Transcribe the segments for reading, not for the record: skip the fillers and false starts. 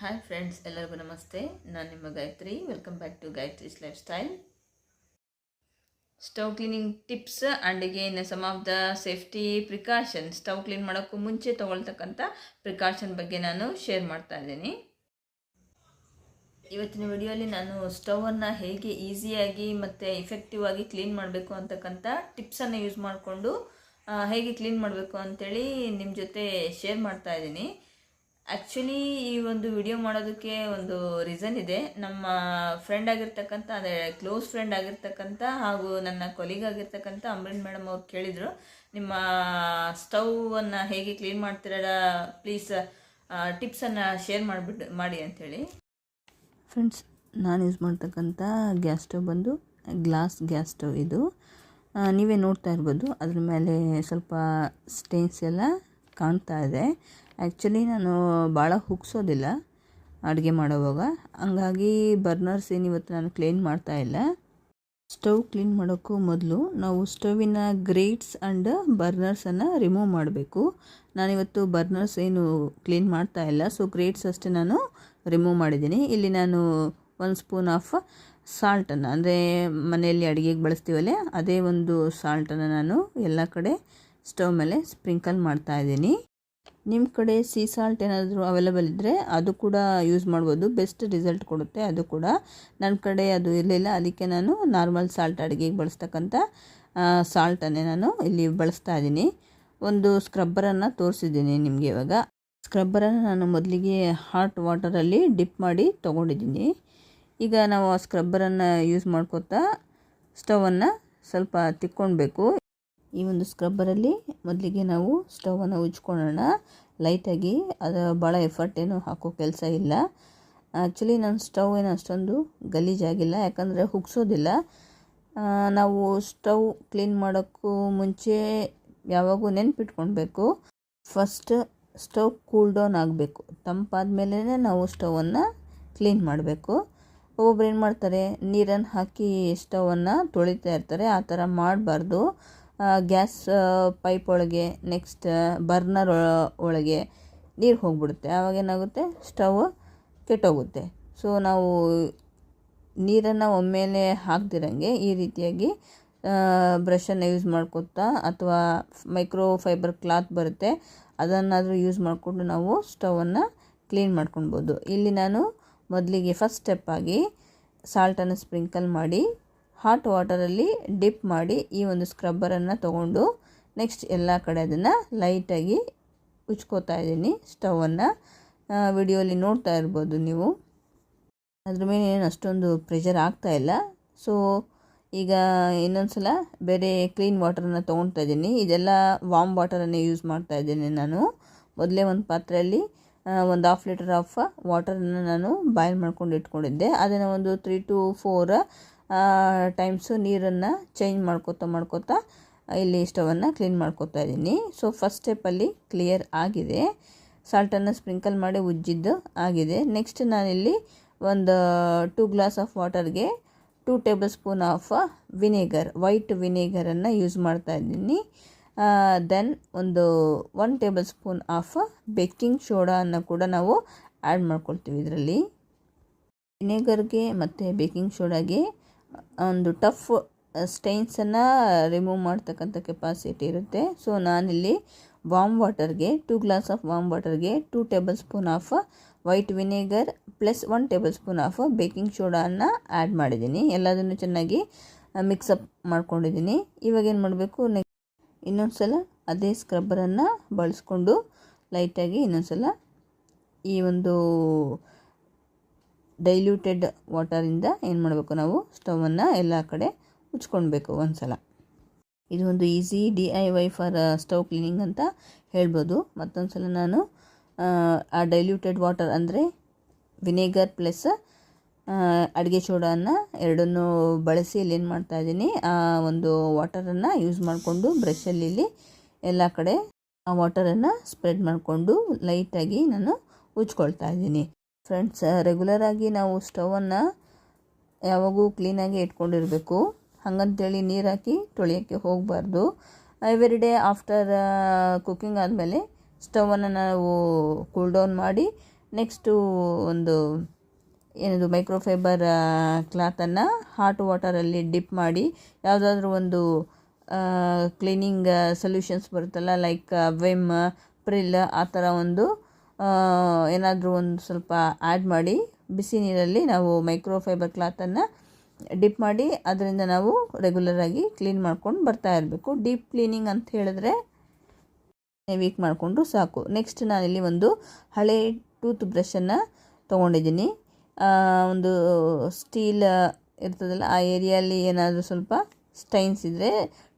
Hi friends, ಎಲ್ಲರಿಗೂ ನಮಸ್ತೆ. ನಾನು ನಿಮ್ಮ Gayatri. Welcome back to Gayatri's lifestyle. Stove cleaning tips and again some of the safety precaution. Stove clean ಮಾಡೋಕ್ಕೂ ಮುಂಚೆ ತೊಗೊಳ್ತಕ್ಕಂಥ precaution ಬಗ್ಗೆ ನಾನು ಶೇರ್ ಮಾಡ್ತಾ ಇದ್ದೀನಿ. ಇವತ್ತಿನ ವಿಡಿಯೋಲಿ ನಾನು ಸ್ಟವನ್ನು ಹೇಗೆ ಈಸಿಯಾಗಿ ಮತ್ತು ಇಫೆಕ್ಟಿವ್ ಆಗಿ ಕ್ಲೀನ್ ಮಾಡಬೇಕು ಅಂತಕ್ಕಂಥ ಟಿಪ್ಸನ್ನು ಯೂಸ್ ಮಾಡಿಕೊಂಡು ಹೇಗೆ ಕ್ಲೀನ್ ಮಾಡಬೇಕು ಅಂಥೇಳಿ ನಿಮ್ಮ ಜೊತೆ ಶೇರ್ ಮಾಡ್ತಾ ಇದ್ದೀನಿ. ಆ್ಯಕ್ಚುಲಿ ಈ ಒಂದು ವಿಡಿಯೋ ಮಾಡೋದಕ್ಕೆ ಒಂದು ರೀಸನ್ ಇದೆ. ನಮ್ಮ ಫ್ರೆಂಡ್ ಆಗಿರ್ತಕ್ಕಂಥ, ಅದೇ ಕ್ಲೋಸ್ ಫ್ರೆಂಡ್ ಆಗಿರ್ತಕ್ಕಂಥ ಹಾಗೂ ನನ್ನ ಕೊಲೀಗ್ ಆಗಿರ್ತಕ್ಕಂಥ ಅಮೃನ್ ಮೇಡಮ್ ಅವ್ರು ಕೇಳಿದರು, ನಿಮ್ಮ ಸ್ಟವನ್ನು ಹೇಗೆ ಕ್ಲೀನ್ ಮಾಡ್ತಿರಲ್ಲ, ಪ್ಲೀಸ್ ಟಿಪ್ಸನ್ನು ಶೇರ್ ಮಾಡಿ ಅಂಥೇಳಿ. ಫ್ರೆಂಡ್ಸ್, ನಾನು ಯೂಸ್ ಮಾಡ್ತಕ್ಕಂಥ ಗ್ಯಾಸ್ ಸ್ಟವ್ ಬಂದು ಗ್ಲಾಸ್ ಗ್ಯಾಸ್ ಸ್ಟವ್. ಇದು ನೀವೇ ನೋಡ್ತಾ ಇರ್ಬೋದು, ಅದ್ರ ಮೇಲೆ ಸ್ವಲ್ಪ ಸ್ಟೇನ್ಸ್ ಎಲ್ಲ ಕಾಣ್ತಾ ಇದೆ. ಆ್ಯಕ್ಚುಲಿ ನಾನು ಭಾಳ ಹುಗ್ಸೋದಿಲ್ಲ ಅಡುಗೆ ಮಾಡೋವಾಗ, ಹಂಗಾಗಿ ಬರ್ನರ್ಸ್ ಏನಿವತ್ತು ನಾನು ಕ್ಲೀನ್ ಮಾಡ್ತಾ ಇಲ್ಲ. ಸ್ಟವ್ ಕ್ಲೀನ್ ಮಾಡೋಕ್ಕೂ ಮೊದಲು ನಾವು ಸ್ಟವಿನ ಗ್ರೇಟ್ಸ್ ಆ್ಯಂಡ್ ಬರ್ನರ್ಸನ್ನು ರಿಮೂವ್ ಮಾಡಬೇಕು. ನಾನಿವತ್ತು ಬರ್ನರ್ಸ್ ಏನು ಕ್ಲೀನ್ ಮಾಡ್ತಾ ಇಲ್ಲ, ಸೊ ಗ್ರೇಟ್ಸ್ ಅಷ್ಟೇ ನಾನು ರಿಮೂವ್ ಮಾಡಿದ್ದೀನಿ. ಇಲ್ಲಿ ನಾನು 1 ಸ್ಪೂನ್ ಆಫ್ ಸಾಲ್ಟನ್ನು, ಅಂದರೆ ಮನೆಯಲ್ಲಿ ಅಡುಗೆಗೆ ಬಳಸ್ತೀವಲ್ಲೇ ಅದೇ ಒಂದು ಸಾಲ್ಟನ್ನು ನಾನು ಎಲ್ಲ ಕಡೆ ಸ್ಟವ್ ಮೇಲೆ ಸ್ಪ್ರಿಂಕಲ್ ಮಾಡ್ತಾ ಇದ್ದೀನಿ. ನಿಮ್ಮ ಕಡೆ ಸೀ ಸಾಲ್ಟ್ ಏನಾದರೂ ಅವೈಲೇಬಲ್ ಇದ್ದರೆ ಅದು ಕೂಡ ಯೂಸ್ ಮಾಡ್ಬೋದು, ಬೆಸ್ಟ್ ರಿಸಲ್ಟ್ ಕೊಡುತ್ತೆ. ಅದು ಕೂಡ ನನ್ನ ಕಡೆ ಅದು ಇರಲಿಲ್ಲ, ಅದಕ್ಕೆ ನಾನು ನಾರ್ಮಲ್ ಸಾಲ್ಟ್, ಅಡುಗೆಗೆ ಬಳಸ್ತಕ್ಕಂಥ ಸಾಲ್ಟನ್ನೇ ನಾನು ಇಲ್ಲಿ ಬಳಸ್ತಾ ಇದ್ದೀನಿ. ಒಂದು ಸ್ಕ್ರಬ್ಬರನ್ನು ತೋರಿಸಿದ್ದೀನಿ ನಿಮಗೆ. ಇವಾಗ ಸ್ಕ್ರಬ್ಬರನ್ನು ನಾನು ಮೊದಲಿಗೆ ಹಾಟ್ ವಾಟರಲ್ಲಿ ಡಿಪ್ ಮಾಡಿ ತೊಗೊಂಡಿದ್ದೀನಿ. ಈಗ ನಾವು ಆ ಸ್ಕ್ರಬ್ಬರನ್ನು ಯೂಸ್ ಮಾಡ್ಕೋತಾ ಸ್ಟವನ್ನು ಸ್ವಲ್ಪ ತಿಕ್ಕೊಳ್ಬೇಕು. ಈ ಒಂದು ಸ್ಕ್ರಬ್ಬರಲ್ಲಿ ಮೊದಲಿಗೆ ನಾವು ಸ್ಟವನ್ನು ಉಜ್ಕೊಳ್ಳೋಣ ಲೈಟಾಗಿ. ಅದು ಭಾಳ ಎಫರ್ಟ್ ಏನು ಹಾಕೋ ಕೆಲಸ ಇಲ್ಲ. ಆ್ಯಕ್ಚುಲಿ ನನ್ನ ಸ್ಟವ್ ಏನು ಅಷ್ಟೊಂದು ಗಲೀಜಾಗಿಲ್ಲ, ಯಾಕಂದರೆ ಹುಗ್ಸೋದಿಲ್ಲ. ನಾವು ಸ್ಟವ್ ಕ್ಲೀನ್ ಮಾಡೋಕ್ಕೂ ಮುಂಚೆ ಯಾವಾಗೂ ನೆನಪಿಟ್ಕೊಳ್ಬೇಕು, ಫಸ್ಟ್ ಸ್ಟವ್ ಕೂಲ್ ಡೌನ್ ಆಗಬೇಕು. ತಂಪಾದ ಮೇಲೇ ನಾವು ಸ್ಟವನ್ನು ಕ್ಲೀನ್ ಮಾಡಬೇಕು. ಒಬ್ಬೊಬ್ರು ಏನು ಮಾಡ್ತಾರೆ, ನೀರನ್ನು ಹಾಕಿ ಸ್ಟವನ್ನು ತೊಳಿತಾ ಇರ್ತಾರೆ. ಆ ಥರ ಮಾಡಬಾರ್ದು. ಗ್ಯಾಸ್ ಪೈಪ್ ಒಳಗೆ, ನೆಕ್ಸ್ಟ್ ಬರ್ನರ್ ಒಳಗೆ ನೀರು ಹೋಗಿಬಿಡುತ್ತೆ. ಆವಾಗೇನಾಗುತ್ತೆ, ಸ್ಟವ್ ಕೆಟ್ಟೋಗುತ್ತೆ. ಸೊ ನಾವು ನೀರನ್ನು ಒಮ್ಮೆಲೆ ಹಾಕ್ದಿರಂಗೆ ಈ ರೀತಿಯಾಗಿ ಬ್ರಷನ್ನು ಯೂಸ್ ಮಾಡ್ಕೊತಾ, ಅಥವಾ ಮೈಕ್ರೋ ಫೈಬರ್ ಕ್ಲಾತ್ ಬರುತ್ತೆ, ಅದನ್ನಾದರೂ ಯೂಸ್ ಮಾಡಿಕೊಂಡು ನಾವು ಸ್ಟವನ್ನು ಕ್ಲೀನ್ ಮಾಡ್ಕೊಳ್ಬೋದು. ಇಲ್ಲಿ ನಾನು ಮೊದಲಿಗೆ ಫಸ್ಟ್ ಸ್ಟೆಪ್ಪಾಗಿ ಸಾಲ್ಟನ್ನು ಸ್ಪ್ರಿಂಕಲ್ ಮಾಡಿ ಹಾಟ್ ವಾಟರಲ್ಲಿ ಡಿಪ್ ಮಾಡಿ ಈ ಒಂದು ಸ್ಕ್ರಬ್ಬರನ್ನು ತೊಗೊಂಡು ನೆಕ್ಸ್ಟ್ ಎಲ್ಲ ಕಡೆ ಅದನ್ನು ಲೈಟಾಗಿ ಉಜ್ಕೋತಾ ಇದ್ದೀನಿ ಸ್ಟವನ್ನು. ವಿಡಿಯೋಲಿ ನೋಡ್ತಾ ಇರ್ಬೋದು ನೀವು. ಅದ್ರ ಮೇಲೆ ಏನು ಅಷ್ಟೊಂದು ಪ್ರೆಷರ್ ಆಗ್ತಾಯಿಲ್ಲ. ಸೊ ಈಗ ಇನ್ನೊಂದು ಸಲ ಬೇರೆ ಕ್ಲೀನ್ ವಾಟರನ್ನು ತೊಗೊಳ್ತಾ ಇದ್ದೀನಿ. ಇದೆಲ್ಲ ವಾಮ್ ವಾಟರನ್ನೇ ಯೂಸ್ ಮಾಡ್ತಾ ಇದ್ದೀನಿ ನಾನು. ಮೊದಲೇ ಒಂದು ಪಾತ್ರೆಯಲ್ಲಿ 1/2 ಲೀಟರ್ ಆಫ್ ವಾಟರನ್ನು ನಾನು ಬಾಯ್ಲ್ ಮಾಡ್ಕೊಂಡು ಇಟ್ಕೊಂಡಿದ್ದೆ. ಅದನ್ನು ಒಂದು 3 to 4 ಟೈಮ್ಸು ನೀರನ್ನು ಚೇಂಜ್ ಮಾಡ್ಕೋತಾ ಇಲ್ಲಿ ಸ್ಟವನ್ನು ಕ್ಲೀನ್ ಮಾಡ್ಕೋತಾ ಇದ್ದೀನಿ. ಸೊ ಫಸ್ಟ್ ಸ್ಟೆಪ್ಪಲ್ಲಿ ಕ್ಲಿಯರ್ ಆಗಿದೆ. ಸಾಲ್ಟನ್ನು ಸ್ಪ್ರಿಂಕಲ್ ಮಾಡಿ ಉಜ್ಜಿದ್ದು ಆಗಿದೆ. ನೆಕ್ಸ್ಟ್ ನಾನಿಲ್ಲಿ ಒಂದು 2 ಗ್ಲಾಸ್ ಆಫ್ ವಾಟರ್ಗೆ 2 tablespoon of vinegar, white ವಿನೇಗರನ್ನು ಯೂಸ್ ಮಾಡ್ತಾ ಇದ್ದೀನಿ. ದೆನ್ ಒಂದು 1 ಟೇಬಲ್ ಸ್ಪೂನ್ ಆಫ್ ಬೇಕಿಂಗ್ ಸೋಡಾವನ್ನು ಕೂಡ ನಾವು ಆ್ಯಡ್ ಮಾಡ್ಕೊಳ್ತೀವಿ ಇದರಲ್ಲಿ. ವಿನೇಗರ್ಗೆ ಮತ್ತು ಬೇಕಿಂಗ್ ಸೋಡಾಗೆ ಒಂದು ಟಫ್ ಸ್ಟೈನ್ಸನ್ನು ರಿಮೂವ್ ಮಾಡ್ತಕ್ಕಂಥ ಕೆಪಾಸಿಟಿ ಇರುತ್ತೆ. ಸೊ ನಾನಿಲ್ಲಿ ವಾಮ್ ವಾಟರ್ಗೆ 2 ಗ್ಲಾಸ್ ಆಫ್ ವಾಮ್ ವಾಟರ್ಗೆ 2 tablespoon of white vinegar plus 1 tablespoon of baking ಸೋಡಾವನ್ನು ಆ್ಯಡ್ ಮಾಡಿದ್ದೀನಿ. ಎಲ್ಲದನ್ನು ಚೆನ್ನಾಗಿ ಮಿಕ್ಸಪ್ ಮಾಡ್ಕೊಂಡಿದ್ದೀನಿ. ಇವಾಗ ಏನು ಮಾಡಬೇಕು, ಇನ್ನೊಂದು ಸಲ ಅದೇ ಸ್ಕ್ರಬ್ಬರನ್ನು ಬಳಸ್ಕೊಂಡು ಲೈಟಾಗಿ ಇನ್ನೊಂದು ಸಲ ಈ ಒಂದು ಡೈಲ್ಯೂಟೆಡ್ ವಾಟರಿಂದ ಏನು ಮಾಡಬೇಕು, ನಾವು ಸ್ಟವನ್ನು ಎಲ್ಲ ಕಡೆ ಉಜ್ಕೊಳ್ಬೇಕು ಒಂದು ಸಲ. ಇದು ಒಂದು easy DIY for stove cleaning ಅಂತ ಹೇಳ್ಬೋದು. ಮತ್ತೊಂದು ಸಲ ನಾನು ಆ ಡೈಲ್ಯೂಟೆಡ್ ವಾಟರ್ ಅಂದರೆ ವಿನೇಗರ್ ಪ್ಲಸ್ ಅಡುಗೆ ಸೋಡಾನ ಎರಡನ್ನೂ ಬಳಸಿ ಇಲ್ಲಿ ಏನು ಮಾಡ್ತಾಯಿದ್ದೀನಿ, ಆ ಒಂದು ವಾಟರನ್ನು ಯೂಸ್ ಮಾಡಿಕೊಂಡು ಬ್ರಷಲ್ಲಿ ಇಲ್ಲಿ ಎಲ್ಲ ಕಡೆ ಆ ವಾಟರನ್ನು ಸ್ಪ್ರೆಡ್ ಮಾಡಿಕೊಂಡು ಲೈಟಾಗಿ ನಾನು ಉಜ್ಕೊಳ್ತಾ ಇದ್ದೀನಿ. ಫ್ರೆಂಡ್ಸ್, ರೆಗ್ಯುಲರಾಗಿ ನಾವು ಸ್ಟವನ್ನು ಯಾವಾಗೂ ಕ್ಲೀನಾಗಿ ಇಟ್ಕೊಂಡಿರಬೇಕು. ಹಾಗಂತೇಳಿ ನೀರು ಹಾಕಿ ತೊಳೆಯೋಕ್ಕೆ ಹೋಗಬಾರ್ದು. ಎವ್ರಿ ಡೇ ಆಫ್ಟರ್ ಕುಕ್ಕಿಂಗ್ ಆದಮೇಲೆ ಸ್ಟವನ್ನು ನಾವು ಕೂಲ್ ಡೌನ್ ಮಾಡಿ ನೆಕ್ಸ್ಟು ಒಂದು ಏನದು ಮೈಕ್ರೋಫೈಬರ್ ಕ್ಲಾತನ್ನು ಹಾಟ್ ವಾಟರಲ್ಲಿ ಡಿಪ್ ಮಾಡಿ ಯಾವುದಾದ್ರೂ ಒಂದು ಕ್ಲೀನಿಂಗ್ ಸೊಲ್ಯೂಷನ್ಸ್ ಬರುತ್ತಲ್ಲ, ಲೈಕ್ ವಿಮ್, ಪ್ರಿಲ್, ಆ ಥರ ಒಂದು ಏನಾದರೂ ಒಂದು ಸ್ವಲ್ಪ ಆ್ಯಡ್ ಮಾಡಿ ಬಿಸಿ ನೀರಲ್ಲಿ ನಾವು ಮೈಕ್ರೋಫೈಬರ್ ಕ್ಲಾತನ್ನು ಡಿಪ್ ಮಾಡಿ ಅದರಿಂದ ನಾವು ರೆಗ್ಯುಲರಾಗಿ ಕ್ಲೀನ್ ಮಾಡ್ಕೊಂಡು ಬರ್ತಾ ಇರಬೇಕು. ಡೀಪ್ ಕ್ಲೀನಿಂಗ್ ಅಂತ ಹೇಳಿದ್ರೆ ವೀಕ್ ಮಾಡಿಕೊಂಡ್ರು ಸಾಕು. ನೆಕ್ಸ್ಟ್ ನಾನಿಲ್ಲಿ ಒಂದು ಹಳೆ ಟೂತ್ ಬ್ರಷನ್ನು ತೊಗೊಂಡಿದ್ದೀನಿ. ಒಂದು ಸ್ಟೀಲ್ ಇರ್ತದಲ್ಲ, ಆ ಏರಿಯಲ್ಲಿ ಏನಾದರೂ ಸ್ವಲ್ಪ ಸ್ಟೈನ್ಸ್ ಇದ್ದರೆ,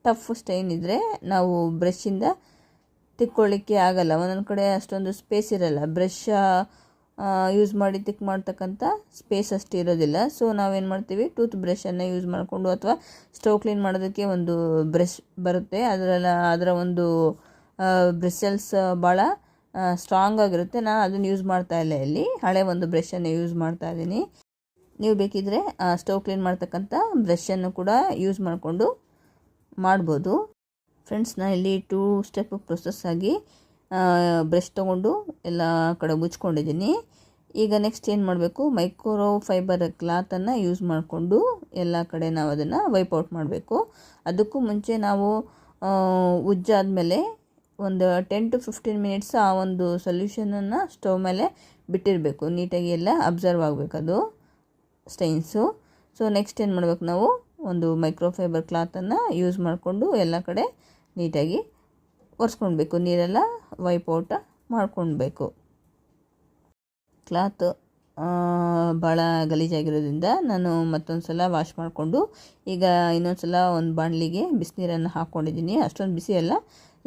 ಟಫ್ ಸ್ಟೈನ್ ಇದ್ದರೆ ನಾವು ಬ್ರಷಿಂದ ತಿಕ್ಕೊಳ್ಳಿಕ್ಕೆ ಆಗಲ್ಲ. ಒಂದೊಂದು ಕಡೆ ಅಷ್ಟೊಂದು ಸ್ಪೇಸ್ ಇರಲ್ಲ, ಬ್ರಷ್ ಯೂಸ್ ಮಾಡಿ ತಿಕ್ ಮಾಡ್ತಕ್ಕಂಥ ಸ್ಪೇಸ್ ಅಷ್ಟು ಇರೋದಿಲ್ಲ. ಸೊ ನಾವೇನು ಮಾಡ್ತೀವಿ, ಟೂತ್ ಬ್ರಷನ್ನು ಯೂಸ್ ಮಾಡಿಕೊಂಡು, ಅಥವಾ ಸ್ಟವ್ ಕ್ಲೀನ್ ಮಾಡೋದಕ್ಕೆ ಒಂದು ಬ್ರಷ್ ಬರುತ್ತೆ, ಅದರ ಒಂದು ಬ್ರಿಸಲ್ಸ್ ಭಾಳ ಸ್ಟ್ರಾಂಗ್ ಆಗಿರುತ್ತೆ. ನಾನು ಅದನ್ನು ಯೂಸ್ ಮಾಡ್ತಾ ಇಲ್ಲ, ಇಲ್ಲಿ ಹಳೆ ಒಂದು ಬ್ರಷನ್ನು ಯೂಸ್ ಮಾಡ್ತಾ ಇದ್ದೀನಿ. ನೀವು ಬೇಕಿದ್ದರೆ ಸ್ಟವ್ ಕ್ಲೀನ್ ಮಾಡ್ತಕ್ಕಂಥ ಬ್ರಷನ್ನು ಕೂಡ ಯೂಸ್ ಮಾಡಿಕೊಂಡು ಮಾಡ್ಬೋದು. ಫ್ರೆಂಡ್ಸ್, ನಾನು ಇಲ್ಲಿ 2 ಸ್ಟೆಪ್ ಪ್ರೊಸೆಸ್ ಆಗಿ ಬ್ರಷ್ ತೊಗೊಂಡು ಎಲ್ಲ ಕಡೆ ಮುಚ್ಕೊಂಡಿದ್ದೀನಿ. ಈಗ ನೆಕ್ಸ್ಟ್ ಏನು ಮಾಡಬೇಕು, ಮೈಕ್ರೋಫೈಬರ್ ಕ್ಲಾತನ್ನು ಯೂಸ್ ಮಾಡಿಕೊಂಡು ಎಲ್ಲ ಕಡೆ ನಾವು ಅದನ್ನು ವೈಪೌಟ್ ಮಾಡಬೇಕು. ಅದಕ್ಕೂ ಮುಂಚೆ ನಾವು ಉಜ್ಜಾದಮೇಲೆ ಒಂದು 10 to 15 ಮಿನಿಟ್ಸ್ ಆ ಒಂದು ಸೊಲ್ಯೂಷನನ್ನು ಸ್ಟವ್ ಮೇಲೆ ಬಿಟ್ಟಿರಬೇಕು. ನೀಟಾಗಿ ಎಲ್ಲ ಅಬ್ಸರ್ವ್ ಆಗಬೇಕು ಅದು ಸ್ಟೈನ್ಸು. ಸೊ ನೆಕ್ಸ್ಟ್ ಏನು ಮಾಡಬೇಕು, ನಾವು ಒಂದು ಮೈಕ್ರೋಫೈಬರ್ ಕ್ಲಾತನ್ನು ಯೂಸ್ ಮಾಡಿಕೊಂಡು ಎಲ್ಲ ಕಡೆ ನೀಟಾಗಿ ಒರೆಸ್ಕೊಳ್ಬೇಕು, ನೀರೆಲ್ಲ ವೈಪೌಟ್ ಮಾಡ್ಕೊಳ್ಬೇಕು. ಕ್ಲಾತ್ ಭಾಳ ಗಲೀಜಾಗಿರೋದ್ರಿಂದ ನಾನು ಮತ್ತೊಂದು ಸಲ ವಾಶ್ ಮಾಡಿಕೊಂಡು ಈಗ ಇನ್ನೊಂದು ಸಲ ಒಂದು ಬಾಣಲಿಗೆ ಬಿಸಿನೀರನ್ನು ಹಾಕ್ಕೊಂಡಿದ್ದೀನಿ. ಅಷ್ಟೊಂದು ಬಿಸಿ ಅಲ್ಲ,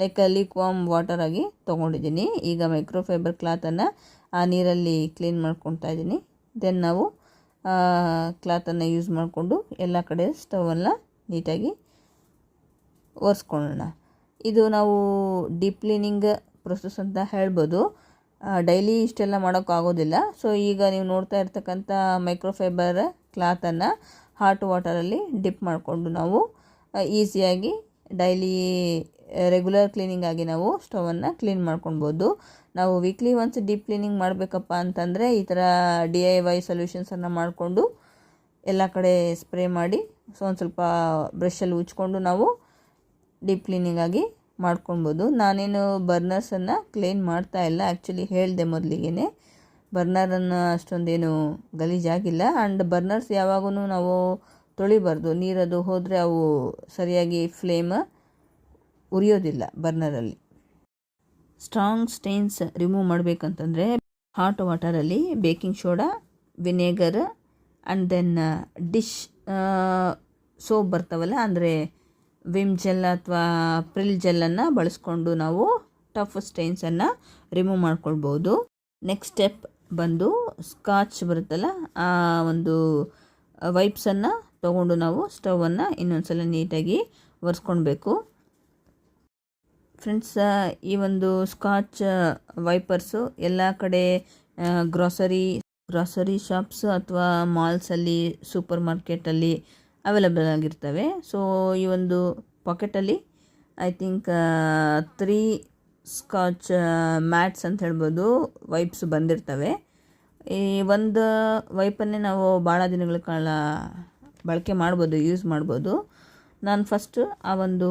ಲೈಕ್ ಲೀಕ್ ವಾಮ್ ವಾಟರ್ ಆಗಿ ತೊಗೊಂಡಿದ್ದೀನಿ. ಈಗ ಮೈಕ್ರೋಫೈಬರ್ ಕ್ಲಾತನ್ನು ಆ ನೀರಲ್ಲಿ ಕ್ಲೀನ್ ಮಾಡ್ಕೊತಾ ಇದ್ದೀನಿ. ದೆನ್ ನಾವು ಕ್ಲಾತನ್ನು ಯೂಸ್ ಮಾಡಿಕೊಂಡು ಎಲ್ಲ ಕಡೆ ಸ್ಟವನ್ನು ನೀಟಾಗಿ ಒರೆಸ್ಕೊಳ್ಳೋಣ. ಇದು ನಾವು ಡೀಪ್ ಕ್ಲೀನಿಂಗ್ ಪ್ರೊಸೆಸ್ ಅಂತ ಹೇಳ್ಬೋದು. ಡೈಲಿ ಇಷ್ಟೆಲ್ಲ ಮಾಡೋಕ್ಕಾಗೋದಿಲ್ಲ. ಸೊ ಈಗ ನೀವು ನೋಡ್ತಾ ಇರ್ತಕ್ಕಂಥ ಮೈಕ್ರೋಫೈಬರ್ ಕ್ಲಾತನ್ನು ಹಾಟ್ ವಾಟರಲ್ಲಿ ಡಿಪ್ ಮಾಡಿಕೊಂಡು ನಾವು ಈಸಿಯಾಗಿ ಡೈಲಿ ರೆಗ್ಯುಲರ್ ಕ್ಲೀನಿಂಗ್ ಆಗಿ ನಾವು ಸ್ಟವನ್ನು ಕ್ಲೀನ್ ಮಾಡ್ಕೊಳ್ಬೋದು. ನಾವು ವೀಕ್ಲಿ ಒನ್ಸ್ ಡೀಪ್ ಕ್ಲೀನಿಂಗ್ ಮಾಡಬೇಕಪ್ಪ ಅಂತಂದರೆ ಈ ಥರ DIY ಸೊಲ್ಯೂಷನ್ಸನ್ನು ಮಾಡಿಕೊಂಡು ಎಲ್ಲ ಕಡೆ ಸ್ಪ್ರೇ ಮಾಡಿ ಒಂದು ಸ್ವಲ್ಪ ಬ್ರಷಲ್ಲಿ ಉಜ್ಕೊಂಡು ನಾವು ಡೀಪ್ ಕ್ಲೀನಿಂಗ್ ಆಗಿ ಮಾಡ್ಕೊಳ್ಬೋದು. ನಾನೇನು ಬರ್ನರ್ಸನ್ನು ಕ್ಲೀನ್ ಮಾಡ್ತಾ ಇಲ್ಲ, ಆ್ಯಕ್ಚುಲಿ ಹೇಳಿದೆ ಮೊದಲಿಗೆ ಬರ್ನರನ್ನು ಅಷ್ಟೊಂದೇನು ಗಲೀಜಾಗಿಲ್ಲ. ಆ್ಯಂಡ್ ಬರ್ನರ್ಸ್ ಯಾವಾಗೂ ನಾವು ತೊಳಿಬಾರ್ದು, ನೀರದು ಹೋದರೆ ಅವು ಸರಿಯಾಗಿ ಫ್ಲೇಮ್ ಉರಿಯೋದಿಲ್ಲ ಬರ್ನರಲ್ಲಿ. ಸ್ಟ್ರಾಂಗ್ ಸ್ಟೈನ್ಸ್ ರಿಮೂವ್ ಮಾಡಬೇಕಂತಂದರೆ ಹಾಟ್ ವಾಟರಲ್ಲಿ baking soda, vinegar and then dish soap ಬರ್ತಾವಲ್ಲ, ಅಂದರೆ ವಿಮ್ ಜೆಲ್ ಅಥವಾ ಪ್ರಿಲ್ ಜೆಲ್ಲನ್ನು ಬಳಸ್ಕೊಂಡು ನಾವು ಟಫ್ ಸ್ಟೈನ್ಸನ್ನು ರಿಮೂವ್ ಮಾಡ್ಕೊಳ್ಬೋದು. ನೆಕ್ಸ್ಟ್ ಸ್ಟೆಪ್ ಬಂದು ಸ್ಕಾಚ್ ಬರುತ್ತಲ್ಲ, ಆ ಒಂದು ವೈಪ್ಸನ್ನು ತೊಗೊಂಡು ನಾವು ಸ್ಟವನ್ನು ಇನ್ನೊಂದು ಸಲ ನೀಟಾಗಿ ಒರೆಸ್ಕೊಳ್ಬೇಕು. ಫ್ರೆಂಡ್ಸ್, ಈ ಒಂದು ಸ್ಕಾಚ್ ವೈಪರ್ಸು ಎಲ್ಲ ಕಡೆ ಗ್ರಾಸರಿ ಶಾಪ್ಸ್ ಅಥವಾ ಮಾಲ್ಸಲ್ಲಿ, ಸೂಪರ್ ಮಾರ್ಕೆಟಲ್ಲಿ ಅವೈಲಬಲ್ ಆಗಿರ್ತವೆ. ಸೊ ಈ ಒಂದು ಪಾಕೆಟಲ್ಲಿ ಐ ಥಿಂಕ್ 3 ಸ್ಕಾಚ್ ಮ್ಯಾಟ್ಸ್ ಅಂತ ಹೇಳ್ಬೋದು ವೈಪ್ಸ್ ಬಂದಿರ್ತವೆ. ಈ ಒಂದು ವೈಪನ್ನೇ ನಾವು ಭಾಳ ದಿನಗಳ ಕಾಲ ಬಳಕೆ ಮಾಡ್ಬೋದು, ಯೂಸ್ ಮಾಡ್ಬೋದು. ನಾನು ಫಸ್ಟ್ ಆ ಒಂದು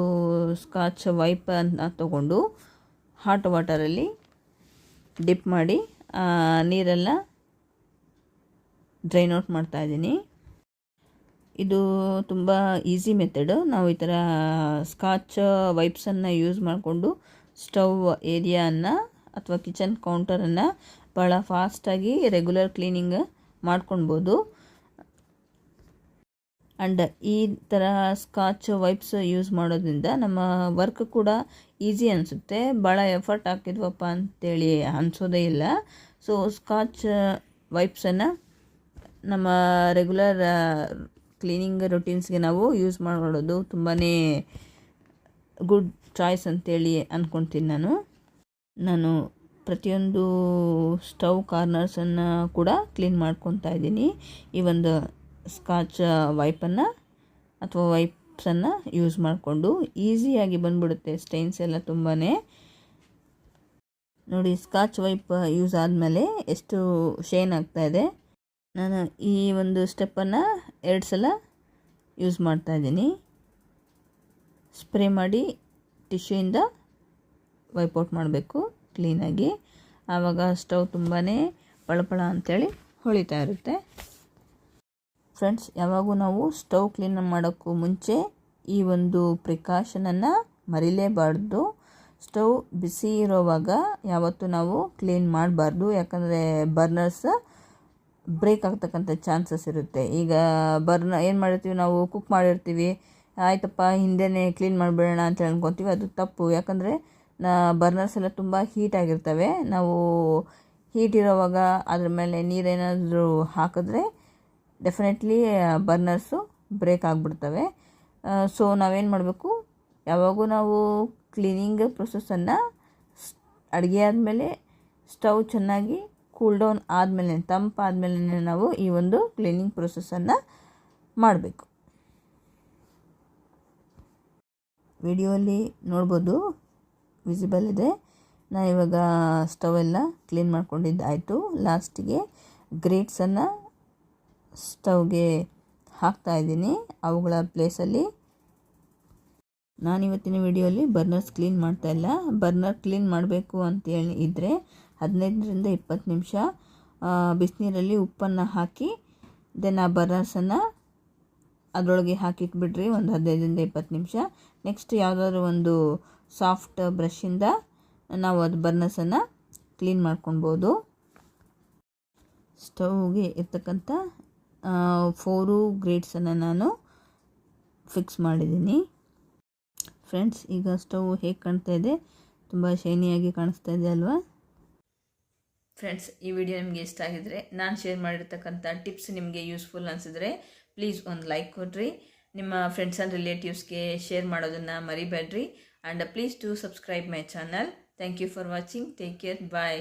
ಸ್ಕಾಚ್ ವೈಪನ್ನು ತೊಗೊಂಡು ಹಾಟ್ ವಾಟರಲ್ಲಿ ಡಿಪ್ ಮಾಡಿ ನೀರೆಲ್ಲ ಡ್ರೈನ್ ಔಟ್ ಮಾಡ್ತಾಯಿದ್ದೀನಿ. ಇದು ತುಂಬ ಈಸಿ ಮೆಥಡು. ನಾವು ಈ ಥರ ಸ್ಕಾಚ್ ವೈಪ್ಸನ್ನು ಯೂಸ್ ಮಾಡಿಕೊಂಡು ಸ್ಟವ್ ಏರಿಯಾವನ್ನು ಅಥವಾ ಕಿಚನ್ ಕೌಂಟರನ್ನು ಭಾಳ ಫಾಸ್ಟಾಗಿ ರೆಗ್ಯುಲರ್ ಕ್ಲೀನಿಂಗ್ ಮಾಡ್ಕೊಳ್ಬೋದು. ಆ್ಯಂಡ್ ಈ ಥರ ಸ್ಕಾಚ್ ವೈಪ್ಸ್ ಯೂಸ್ ಮಾಡೋದ್ರಿಂದ ನಮ್ಮ ವರ್ಕ್ ಕೂಡ ಈಸಿ ಅನಿಸುತ್ತೆ, ಭಾಳ ಎಫರ್ಟ್ ಹಾಕಿದ್ವಪ್ಪ ಅಂತೇಳಿ ಅನಿಸೋದೇ ಇಲ್ಲ. ಸೊ ಸ್ಕಾಚ್ ವೈಪ್ಸನ್ನು ನಮ್ಮ ರೆಗ್ಯುಲರ್ ಕ್ಲೀನಿಂಗ್ ರೊಟೀನ್ಸ್ಗೆ ನಾವು ಯೂಸ್ ಮಾಡೋದು ತುಂಬಾ ಗುಡ್ ಚಾಯ್ಸ್ ಅಂತೇಳಿ ಅಂದ್ಕೊಳ್ತೀನಿ. ನಾನು ಪ್ರತಿಯೊಂದು ಸ್ಟವ್ ಕಾರ್ನರ್ಸನ್ನು ಕೂಡ ಕ್ಲೀನ್ ಮಾಡ್ಕೊತಾ ಇದ್ದೀನಿ ಈ ಒಂದು ಸ್ಕಾಚ್ ವೈಪನ್ನು ಅಥವಾ ವೈಪ್ಸನ್ನು ಯೂಸ್ ಮಾಡಿಕೊಂಡು. ಈಸಿಯಾಗಿ ಬಂದ್ಬಿಡುತ್ತೆ ಸ್ಟೈನ್ಸ್ ಎಲ್ಲ ತುಂಬಾ. ನೋಡಿ, ಸ್ಕಾಚ್ ವೈಪ್ ಯೂಸ್ ಆದಮೇಲೆ ಎಷ್ಟು ಶೈನ್ ಆಗ್ತಾಯಿದೆ. ನಾನು ಈ ಒಂದು ಸ್ಟೆಪ್ಪನ್ನು 2 ಸಲ ಯೂಸ್ ಮಾಡ್ತಾಯಿದ್ದೀನಿ. ಸ್ಪ್ರೇ ಮಾಡಿ ಟಿಶ್ಯೂಯಿಂದ ವೈಪೌಟ್ ಮಾಡಬೇಕು ಕ್ಲೀನಾಗಿ. ಆವಾಗ ಸ್ಟವ್ ತುಂಬಾ ಪಳಪಳ ಅಂಥೇಳಿ ಹೊಳಿತಾ ಇರುತ್ತೆ. ಫ್ರೆಂಡ್ಸ್, ಯಾವಾಗೂ ನಾವು ಸ್ಟವ್ ಕ್ಲೀನ್ ಮಾಡೋಕ್ಕೂ ಮುಂಚೆ ಈ ಒಂದು ಪ್ರಿಕಾಷನನ್ನು ಮರಿಲೇಬಾರ್ದು. ಸ್ಟವ್ ಬಿಸಿ ಇರೋವಾಗ ಯಾವತ್ತೂ ನಾವು ಕ್ಲೀನ್ ಮಾಡಬಾರ್ದು. ಯಾಕಂದರೆ ಬರ್ನರ್ಸ್ ಬ್ರೇಕ್ ಆಗ್ತಕ್ಕಂಥ ಚಾನ್ಸಸ್ ಇರುತ್ತೆ. ಈಗ ಏನು ಮಾಡಿರ್ತೀವಿ, ನಾವು ಕುಕ್ ಮಾಡಿರ್ತೀವಿ, ಆಯ್ತಪ್ಪ ಹಿಂದೆನೇ ಕ್ಲೀನ್ ಮಾಡಿಬಿಡೋಣ ಅಂತ ಅನ್ಕೊತೀವಿ. ಅದು ತಪ್ಪು. ಯಾಕಂದರೆ ಬರ್ನರ್ಸ್ ಎಲ್ಲ ತುಂಬ ಹೀಟ್ ಆಗಿರ್ತವೆ. ನಾವು ಹೀಟ್ ಇರೋವಾಗ ಅದ್ರ ಮೇಲೆ ನೀರೇನಾದರೂ ಹಾಕಿದ್ರೆ ಡೆಫಿನೆಟ್ಲಿ ಬರ್ನರ್ಸು ಬ್ರೇಕ್ ಆಗಿಬಿಡ್ತವೆ. ಸೊ ನಾವೇನು ಮಾಡಬೇಕು, ಯಾವಾಗೂ ನಾವು ಕ್ಲೀನಿಂಗ್ ಪ್ರೊಸೆಸನ್ನು ಅಡುಗೆ ಆದಮೇಲೆ ಸ್ಟವ್ ಚೆನ್ನಾಗಿ ಕೂಲ್ ಡೌನ್ ಆದಮೇಲೆ, ತಂಪಾದಮೇಲೆ ನಾವು ಈ ಒಂದು ಕ್ಲೀನಿಂಗ್ ಪ್ರೊಸೆಸನ್ನು ಮಾಡಬೇಕು. ವಿಡಿಯೋಲಿ ನೋಡ್ಬೋದು, ವಿಸಿಬಲ್ ಇದೆ. ನಾನು ಇವಾಗ ಸ್ಟವೆಲ್ಲ ಕ್ಲೀನ್ ಮಾಡ್ಕೊಂಡಿದ್ದಾಯಿತು. ಲಾಸ್ಟಿಗೆ ಗ್ರೇಟ್ಸನ್ನು ಸ್ಟವ್ಗೆ ಹಾಕ್ತಾಯಿದ್ದೀನಿ. ಅವುಗಳ ಪ್ಲೇಸಲ್ಲಿ ನಾನಿವತ್ತಿನ ವಿಡಿಯೋಲಿ ಬರ್ನರ್ಸ್ ಕ್ಲೀನ್ ಮಾಡ್ತಾಯಿಲ್ಲ. ಬರ್ನರ್ ಕ್ಲೀನ್ ಮಾಡಬೇಕು ಅಂತೇಳಿ ಇದ್ದರೆ 15ರಿಂದ 20 ನಿಮಿಷ ಬಿಸಿನೀರಲ್ಲಿ ಉಪ್ಪನ್ನು ಹಾಕಿ ದೆನ್ ಆ ಬರ್ನರ್ಸನ್ನು ಅದರೊಳಗೆ ಹಾಕಿಟ್ಬಿಡ್ರಿ ಒಂದು 15ರಿಂದ 20 ನಿಮಿಷ. ನೆಕ್ಸ್ಟ್ ಯಾವುದಾದ್ರೂ ಒಂದು ಸಾಫ್ಟ್ ಬ್ರಷಿಂದ ನಾವು ಅದು ಬರ್ನರ್ಸನ್ನು ಕ್ಲೀನ್ ಮಾಡ್ಕೊಳ್ಬೋದು. ಸ್ಟವ್ಗೆ ಇರ್ತಕ್ಕಂಥ 4 ಗ್ರೇಟ್ಸನ್ನು ನಾನು ಫಿಕ್ಸ್ ಮಾಡಿದ್ದೀನಿ. ಫ್ರೆಂಡ್ಸ್, ಈಗ ಸ್ಟವ್ ಹೇಗೆ ಕಾಣ್ತಾ ಇದೆ? ತುಂಬ ಶೈನಿಯಾಗಿ ಕಾಣಿಸ್ತಾ ಇದೆ ಅಲ್ವಾ? ಫ್ರೆಂಡ್ಸ್, ಈ ವಿಡಿಯೋ ನಿಮಗೆ ಇಷ್ಟ ಆಗಿದರೆ, ನಾನು ಶೇರ್ ಮಾಡಿರ್ತಕ್ಕಂಥ ಟಿಪ್ಸ್ ನಿಮಗೆ ಯೂಸ್ಫುಲ್ ಅನಿಸಿದ್ರೆ ಪ್ಲೀಸ್ ಒಂದು ಲೈಕ್ ಕೊಡಿರಿ. ನಿಮ್ಮ ಫ್ರೆಂಡ್ಸ್ ಆ್ಯಂಡ್ ರಿಲೇಟಿವ್ಸ್ಗೆ ಶೇರ್ ಮಾಡೋದನ್ನು ಮರಿಬೇಡ್ರಿ. And please to subscribe my channel. Thank you for watching. Take care. Bye.